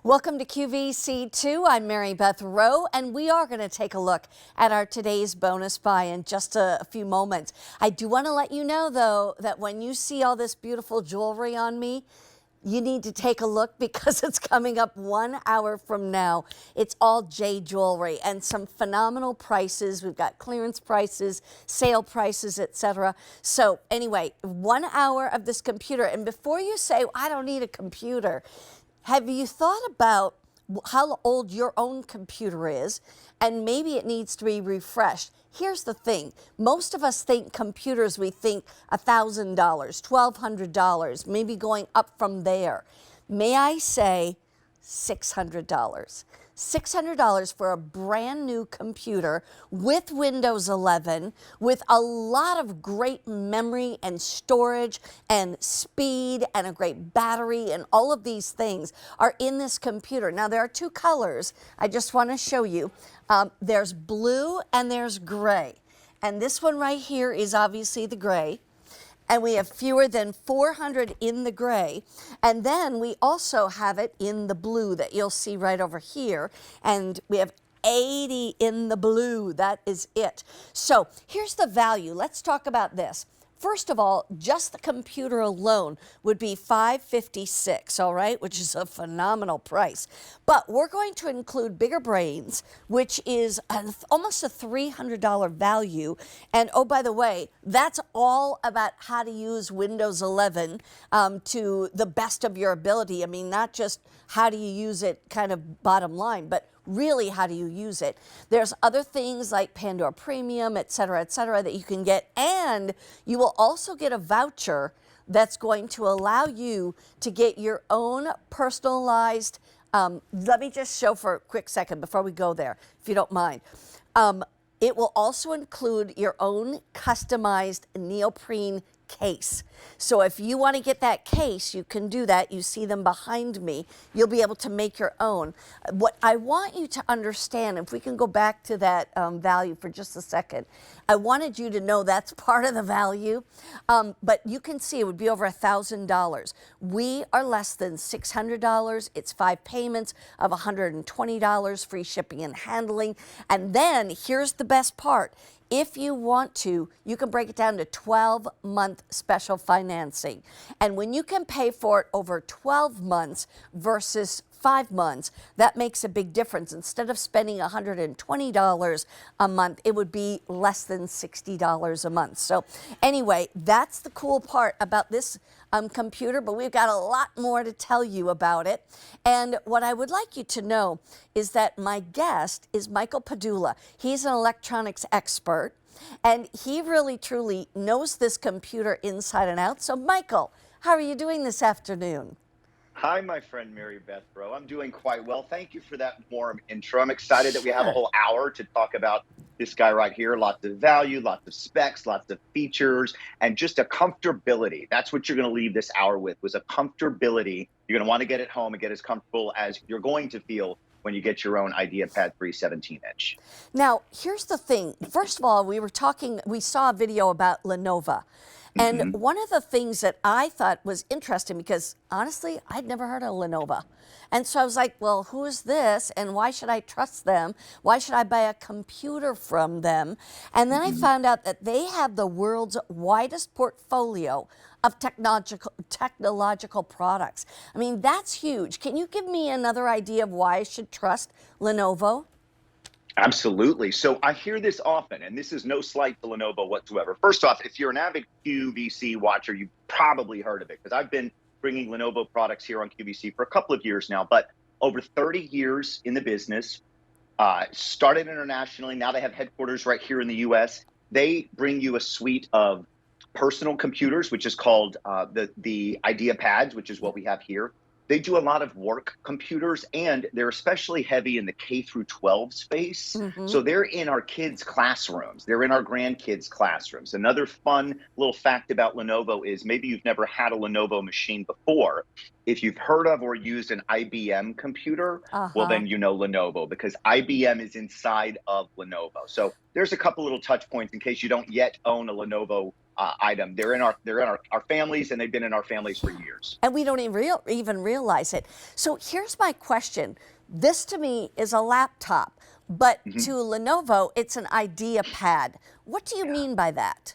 Welcome to QVC2. I'm Mary Beth Rowe, and we are going to take a look at our today's bonus buy in just a few moments. I do want to let you know, though, that when you see all this beautiful jewelry on me, you need to take a look because it's coming up 1 hour from now. It's all jade jewelry and some phenomenal prices. We've got clearance prices, sale prices, etc. So anyway, 1 hour of this computer. And before you say, I don't need a computer, have you thought about how old your own computer is and maybe it needs to be refreshed? Here's the thing. Most of us think computers, we think $1,000, $1,200, maybe going up from there. May I say $600? $600 for a brand new computer with Windows 11, with a lot of great memory and storage and speed and a great battery, and all of these things are in this computer. Now there are two colors I just want to show you. There's blue and there's gray. And this one right here is obviously the gray. And we have fewer than 400 in the gray. And then we also have it in the blue that you'll see right over here. And we have 80 in the blue. That is it. So here's the value. Let's talk about this. First of all, just the computer alone would be $556, all right, which is a phenomenal price. But we're going to include Bigger Brains, which is almost a $300 value. And oh, by the way, that's all about how to use Windows 11 to the best of your ability. I mean, not just how do you use it kind of bottom line, but really, how do you use it? There's other things like Pandora Premium, et cetera, that you can get. And you will also get a voucher that's going to allow you to get your own personalized, let me just show for a quick second before we go there, if you don't mind. It will also include your own customized neoprene case. So if you want to get that case, you can do that. You see them behind me. You'll be able to make your own. What I want you to understand, if we can go back to that value for just a second, I wanted you to know that's part of the value, but you can see it would be over $1,000. We are less than $600. It's 5 payments of $120, free shipping and handling. And then here's the best part. If you want to, you can break it down to 12-month special financing. And when you can pay for it over 12 months versus 5 months, that makes a big difference. Instead of spending $120 a month, it would be less than $60 a month. So anyway, that's the cool part about this computer, but we've got a lot more to tell you about it. And what I would like you to know is that my guest is Michael Padula. He's an electronics expert, and he really, truly knows this computer inside and out. So Michael, how are you doing this afternoon? Hi, my friend Mary Beth Rowe. I'm doing quite well. Thank you for that warm intro. I'm excited that we have a whole hour to talk about this guy right here. Lots of value, lots of specs, lots of features, and just a comfortability. That's what you're going to leave this hour with, was a comfortability. You're going to want to get it home and get as comfortable as you're going to feel when you get your own IdeaPad 317-inch. Now, here's the thing. First of all, we saw a video about Lenovo. And one of the things that I thought was interesting, because honestly, I'd never heard of Lenovo. And so I was like, well, who is this? And why should I trust them? Why should I buy a computer from them? And then I found out that they have the world's widest portfolio of technological products. I mean, that's huge. Can you give me another idea of why I should trust Lenovo? Absolutely. So I hear this often, and this is no slight to Lenovo whatsoever. First off, if you're an avid QVC watcher, you've probably heard of it, because I've been bringing Lenovo products here on QVC for a couple of years now, but over 30 years in the business, started internationally. Now they have headquarters right here in the US. They bring you a suite of personal computers, which is called the IdeaPads, which is what we have here. They do a lot of work computers, and they're especially heavy in the K through 12 space. So they're in our kids' classrooms. They're in our grandkids' classrooms. Another fun little fact about Lenovo is, maybe you've never had a Lenovo machine before. If you've heard of or used an IBM computer, well, then you know Lenovo, because IBM is inside of Lenovo. So there's a couple little touch points in case you don't yet own a Lenovo item. They're in our families, and they've been in our families for years. And we don't even realize it. So here's my question. This to me is a laptop, but to Lenovo, it's an IdeaPad. What do you mean by that?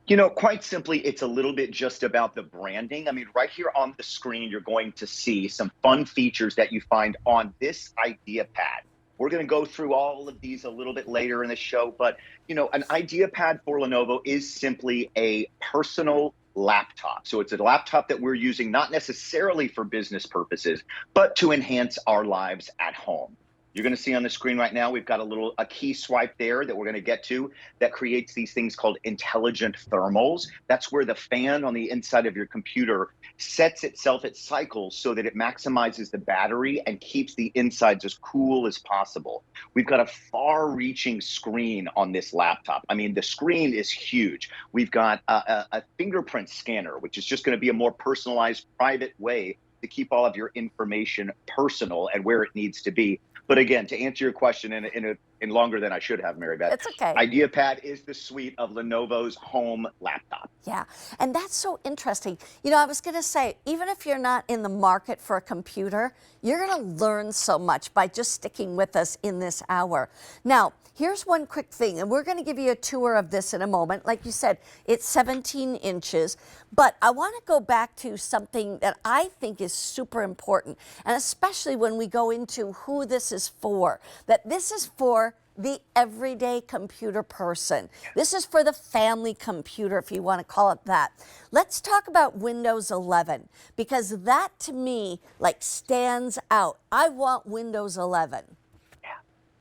You know, quite simply, it's a little bit just about the branding. I mean, right here on the screen, you're going to see some fun features that you find on this IdeaPad. We're going to go through all of these a little bit later in the show, but, you know, an IdeaPad for Lenovo is simply a personal laptop. So it's a laptop that we're using not necessarily for business purposes, but to enhance our lives at home. You're going to see on the screen right now, we've got a key swipe there that we're going to get to that creates these things called intelligent thermals. That's where the fan on the inside of your computer sets itself, it cycles so that it maximizes the battery and keeps the insides as cool as possible. We've got a far-reaching screen on this laptop. I mean, the screen is huge. We've got a fingerprint scanner, which is just going to be a more personalized, private way to keep all of your information personal and where it needs to be. But again, to answer your question in longer than I should have, Mary Beth, It's okay. IdeaPad is the suite of Lenovo's home laptop. Yeah, and that's so interesting. You know, I was going to say, even if you're not in the market for a computer, you're going to learn so much by just sticking with us in this hour. Now, here's one quick thing, and we're going to give you a tour of this in a moment. Like you said, it's 17 inches, but I want to go back to something that I think is super important, and especially when we go into who this is for, that this is for the everyday computer person. This is for the family computer, if you want to call it that. Let's talk about Windows 11, because that to me like stands out. I want Windows 11.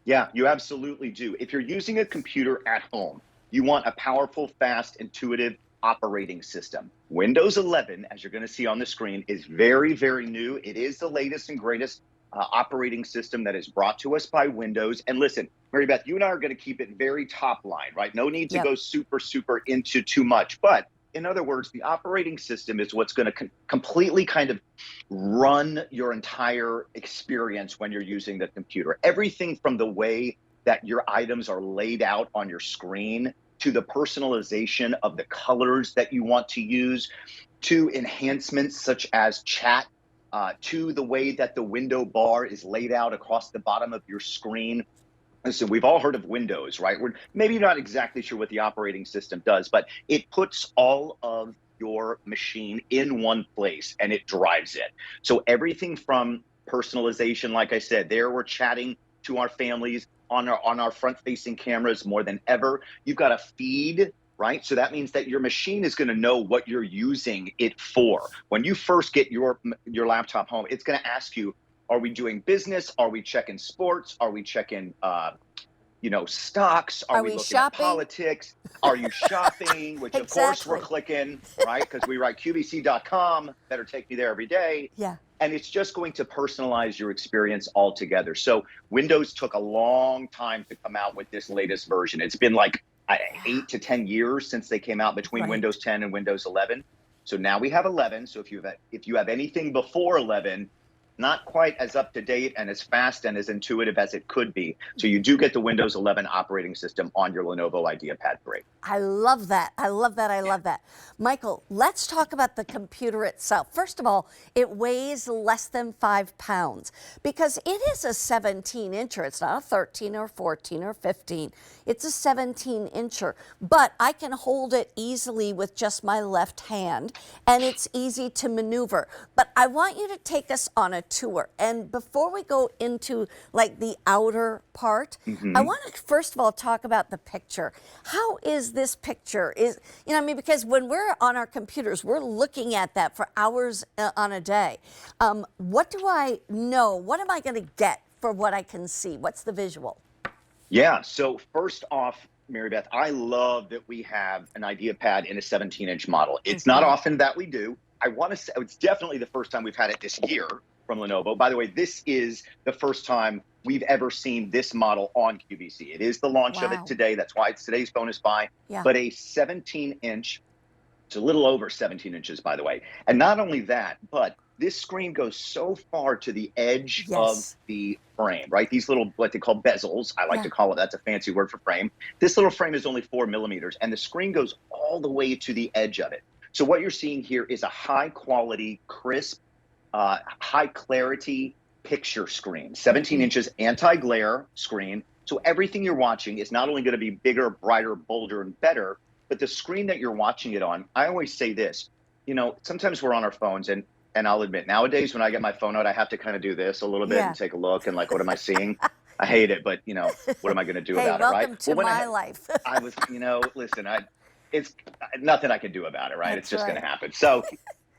Yeah, you absolutely do. If you're using a computer at home, you want a powerful, fast, intuitive operating system. Windows 11, as you're going to see on the screen, is very, very new. It is the latest and greatest operating system that is brought to us by Windows. And listen, Mary Beth, you and I are going to keep it very top line, right? No need to go super into too much. But in other words, the operating system is what's going to completely kind of run your entire experience when you're using the computer. Everything from the way that your items are laid out on your screen, to the personalization of the colors that you want to use, to enhancements such as chat, to the way that the window bar is laid out across the bottom of your screen. Listen, we've all heard of Windows, right? We're maybe not exactly sure what the operating system does, but it puts all of your machine in one place and it drives it. So everything from personalization, like I said, there we're chatting to our families on our front-facing cameras more than ever. You've got a feed, right? So that means that your machine is going to know what you're using it for. When you first get your laptop home, it's going to ask you, are we doing business? Are we checking sports? Are we checking, stocks? Are we looking shopping? at politics? Are you shopping? Which of course we're clicking, right? Because we write QVC.com. Better take me there every day. Yeah. And it's just going to personalize your experience altogether. So Windows took a long time to come out with this latest version. It's been like 8 to 10 years since they came out between Windows 10 and Windows 11. So now we have 11. So if you have anything before 11, not quite as up to date and as fast and as intuitive as it could be. So you do get the Windows 11 operating system on your Lenovo IdeaPad 3. I love that. I love that. I love that. Michael, let's talk about the computer itself. First of all, it weighs less than 5 pounds because it is a 17-incher. It's not a 13 or 14 or 15. It's a 17-incher, but I can hold it easily with just my left hand, and it's easy to maneuver. But I want you to take us on a tour. And before we go into like the outer part, I want to first of all talk about the picture. How is this picture? Because when we're on our computers, we're looking at that for hours on a day. What do I know? What am I going to get for what I can see? What's the visual? Yeah, so first off, Mary Beth, I love that we have an IdeaPad in a 17-inch model. It's not often that we do. I want to say it's definitely the first time we've had it this year from Lenovo. By the way, this is the first time we've ever seen this model on QVC. It is the launch of it today. That's why it's today's bonus buy. Yeah. But a 17-inch, it's a little over 17 inches, by the way. And not only that, but this screen goes so far to the edge of Yes. the frame, right? These little, what they call bezels, I like Yeah. to call it, that's a fancy word for frame. This little frame is only 4 millimeters, and the screen goes all the way to the edge of it. So what you're seeing here is a high quality, crisp, high clarity picture screen, 17 inches anti-glare screen. So everything you're watching is not only going to be bigger, brighter, bolder, and better, but the screen that you're watching it on, I always say this, you know, sometimes we're on our phones, and I'll admit, nowadays when I get my phone out, I have to kind of do this a little bit and Yeah. take a look and like, what am I seeing? I hate it, but you know, what am I going to do Hey, about it, right? welcome to Well, when my life. I was, you know, listen, it's nothing I can do about it, right? It's That's just going right. to happen. So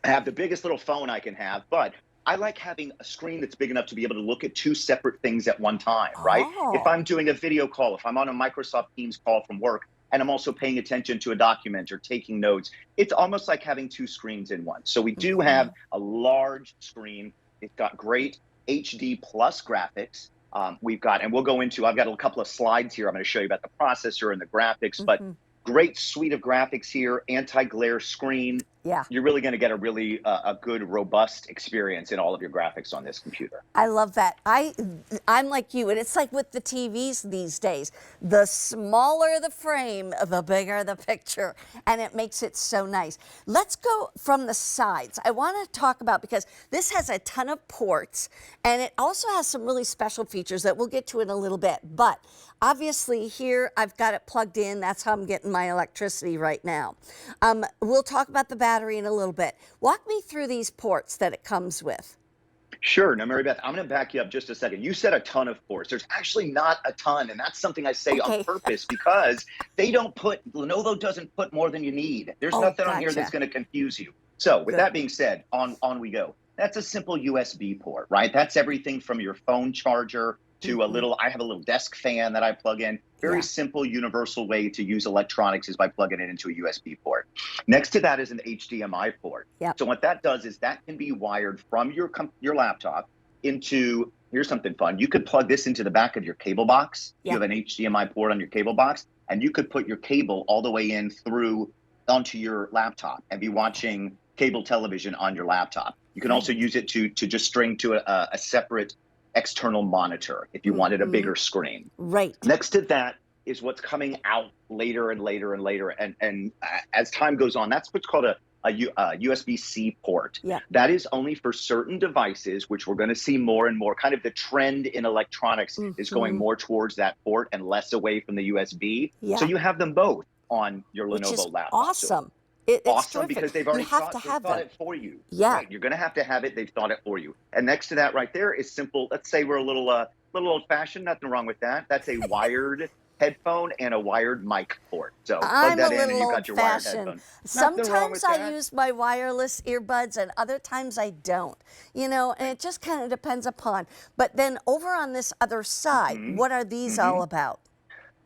I have the biggest little phone I can have, but I like having a screen that's big enough to be able to look at two separate things at one time, right? If Oh. I'm doing a video call, if I'm on a Microsoft Teams call from work, and I'm also paying attention to a document or taking notes, it's almost like having two screens in one. So we do have a large screen. It's got great HD plus graphics. We've got, and we'll go into, I've got a couple of slides here. I'm going to show you about the processor and the graphics, but great suite of graphics here, anti-glare screen. Yeah. You're really going to get a really a good, robust experience in all of your graphics on this computer. I love that. I'm like you, and it's like with the TVs these days. The smaller the frame, the bigger the picture, and it makes it so nice. Let's go from the sides. I want to talk about, because this has a ton of ports, and it also has some really special features that we'll get to in a little bit. But obviously here I've got it plugged in. That's how I'm getting my electricity right now. We'll talk about the battery in a little bit. Walk me through these ports that it comes with. Sure. Now, Mary Beth, I'm going to back you up just a second. You said a ton of ports. There's actually not a ton, and that's something I say on Okay. purpose because Lenovo doesn't put more than you need. There's Oh, nothing on here that's gotcha. going to confuse you. So with Good. that being said, on we go. That's a simple USB port, right? That's everything from your phone charger to I have a little desk fan that I plug in. Very simple, universal way to use electronics is by plugging it into a USB port. Next to that is an HDMI port. Yep. So what that does is that can be wired from your laptop into, here's something fun. You could plug this into the back of your cable box. You have an HDMI port on your cable box, and you could put your cable all the way in through onto your laptop and be watching cable television on your laptop. You can also use it to just string to a separate external monitor if you wanted a bigger screen. Right. Next to that is what's coming out later and later and later. And as time goes on, that's what's called a USB-C port. Yeah. That is only for certain devices, which we're going to see more and more. Kind of the trend in electronics is going more towards that port and less away from the USB. Yeah. So you have them both on your Which is Lenovo laptop. awesome. It's Awesome, terrific. because they've already you have thought them. it for you. Yeah. Right, you're going to have it. They've thought it for you. And next to that right there is simple. Let's say we're a little old-fashioned. Nothing wrong with that. That's a wired headphone and a wired mic port. So plug that in and you've got your wired headphone. Sometimes I use my wireless earbuds and other times I don't. You know, and it just kind of depends upon. But then over on this other side, what are these all about?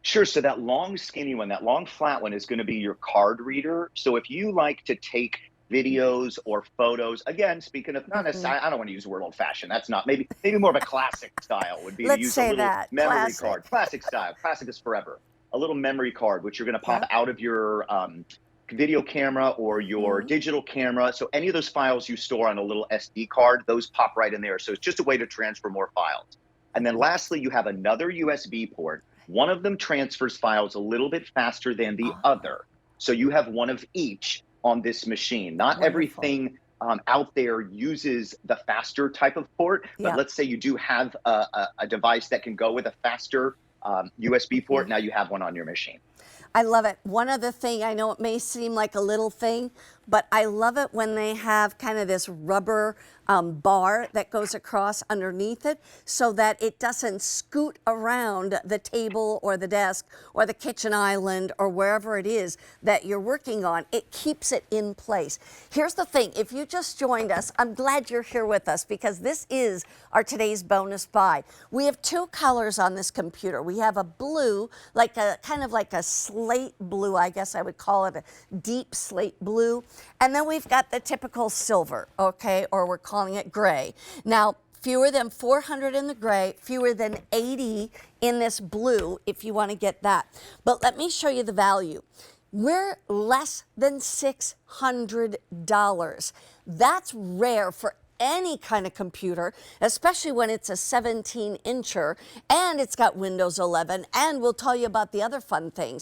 Sure. So that long skinny one, that long flat one is going to be your card reader. So if you like to take videos or photos, again, speaking of not necessarily, I don't want to use the word old fashioned. That's not, maybe more of a classic style would be to use a little memory card. Classic style. Classic is forever. A little memory card, which you're going to pop out of your video camera or your digital camera. So any of those files you store on a little SD card, those pop right in there. So it's just a way to transfer more files. And then lastly, you have another USB port. One of them transfers files a little bit faster than the other. So you have one of each on this machine. Not everything out there uses the faster type of port, but let's say you do have a device that can go with a faster USB port. Now you have one on your machine. I love it. One other thing, I know it may seem like a little thing, but I love it when they have kind of this rubber bar that goes across underneath it so that it doesn't scoot around the table or the desk or the kitchen island or wherever it is that you're working on. It keeps it in place. Here's the thing. If you just joined us, I'm glad you're here with us because this is our today's bonus buy. We have two colors on this computer. We have a blue, like a kind of like a slate blue, I guess I would call it a deep slate blue. And then we've got the typical silver, okay, or we're calling it gray. Now, fewer than 400 in the gray, fewer than 80 in this blue, if you want to get that. But let me show you the value. We're less than $600. That's rare for any kind of computer, especially when it's a 17-incher, and it's got Windows 11, and we'll tell you about the other fun things.